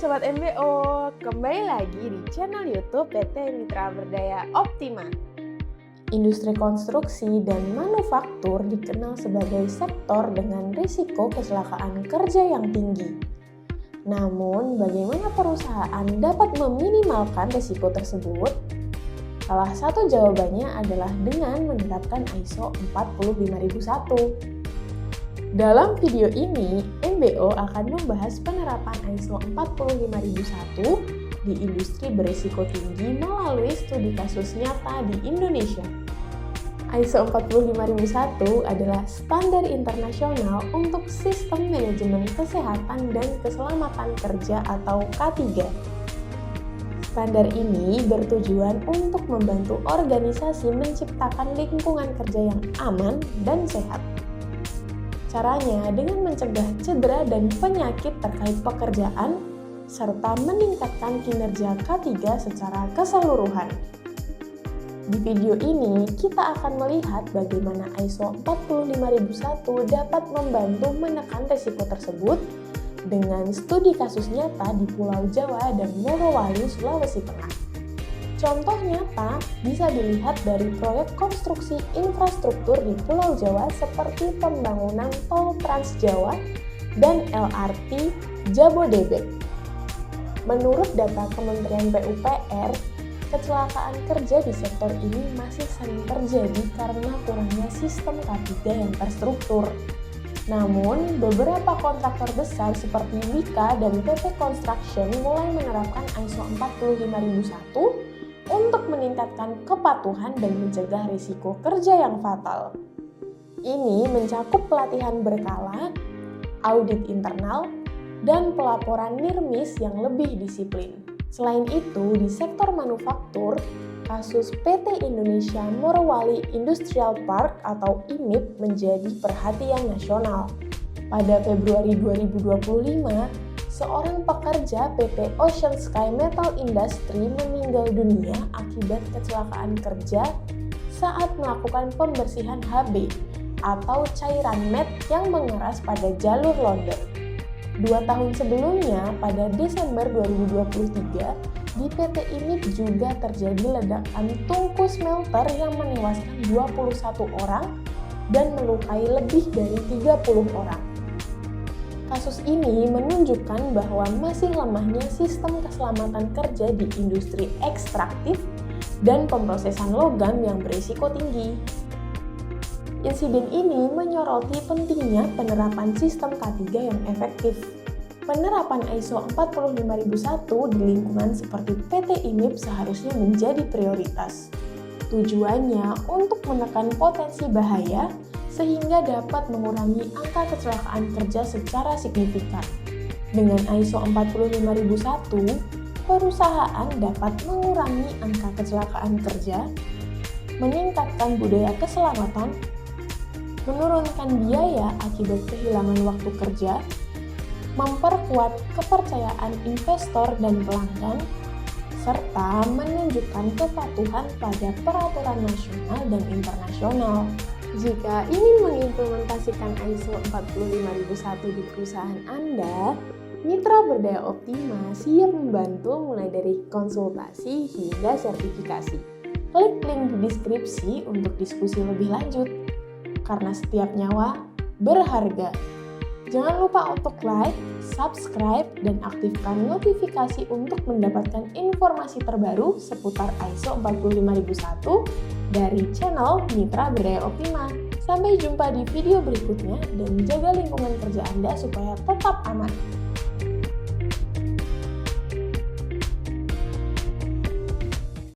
Sobat MBO, kembali lagi di channel YouTube PT Mitra Berdaya Optima. Industri konstruksi dan manufaktur dikenal sebagai sektor dengan risiko kecelakaan kerja yang tinggi. Namun, bagaimana perusahaan dapat meminimalkan risiko tersebut? Salah satu jawabannya adalah dengan menerapkan ISO 45001. Dalam video ini, MBO akan membahas penerapan ISO 45001 di industri berisiko tinggi melalui studi kasus nyata di Indonesia. ISO 45001 adalah standar internasional untuk sistem manajemen kesehatan dan keselamatan kerja atau K3. Standar ini bertujuan untuk membantu organisasi menciptakan lingkungan kerja yang aman dan sehat. Caranya dengan mencegah cedera dan penyakit terkait pekerjaan, serta meningkatkan kinerja K3 secara keseluruhan. Di video ini, kita akan melihat bagaimana ISO 45001 dapat membantu menekan risiko tersebut dengan studi kasus nyata di Pulau Jawa dan Morowali, Sulawesi Tengah. Contoh nyata bisa dilihat dari proyek konstruksi infrastruktur di Pulau Jawa seperti pembangunan tol Trans Jawa dan LRT Jabodebek. Menurut data Kementerian PUPR, kecelakaan kerja di sektor ini masih sering terjadi karena kurangnya sistem K3 yang terstruktur. Namun, beberapa kontraktor besar seperti Wika dan PP Construction mulai menerapkan ISO 45001 untuk meningkatkan kepatuhan dan mencegah risiko kerja yang fatal. Ini mencakup pelatihan berkala, audit internal, dan pelaporan NIRMIS yang lebih disiplin. Selain itu, di sektor manufaktur, kasus PT Indonesia Morowali Industrial Park atau IMIP menjadi perhatian nasional. Pada Februari 2025, seorang pekerja PT Ocean Sky Metal Industry meninggal dunia akibat kecelakaan kerja saat melakukan pembersihan HB atau cairan mat yang mengeras pada jalur launder. 2 tahun sebelumnya, pada Desember 2023, di PT IMIP juga terjadi ledakan tungku smelter yang menewaskan 21 orang dan melukai lebih dari 30 orang. Kasus ini menunjukkan bahwa masih lemahnya sistem keselamatan kerja di industri ekstraktif dan pemrosesan logam yang berisiko tinggi. Insiden ini menyoroti pentingnya penerapan sistem K3 yang efektif. Penerapan ISO 45001 di lingkungan seperti PT IMIP seharusnya menjadi prioritas. Tujuannya untuk menekan potensi bahaya sehingga dapat mengurangi angka kecelakaan kerja secara signifikan. Dengan ISO 45001, perusahaan dapat mengurangi angka kecelakaan kerja, meningkatkan budaya keselamatan, menurunkan biaya akibat kehilangan waktu kerja, memperkuat kepercayaan investor dan pelanggan, serta menunjukkan kepatuhan pada peraturan nasional dan internasional. Jika ingin mengimplementasikan ISO 45001 di perusahaan Anda, Mitra Berdaya Optima siap membantu mulai dari konsultasi hingga sertifikasi. Klik link di deskripsi untuk diskusi lebih lanjut. Karena setiap nyawa berharga. Jangan lupa untuk like, subscribe, dan aktifkan notifikasi untuk mendapatkan informasi terbaru seputar ISO 45001 dari channel Mitra Berdaya Optima. Sampai jumpa di video berikutnya dan jaga lingkungan kerja Anda supaya tetap aman.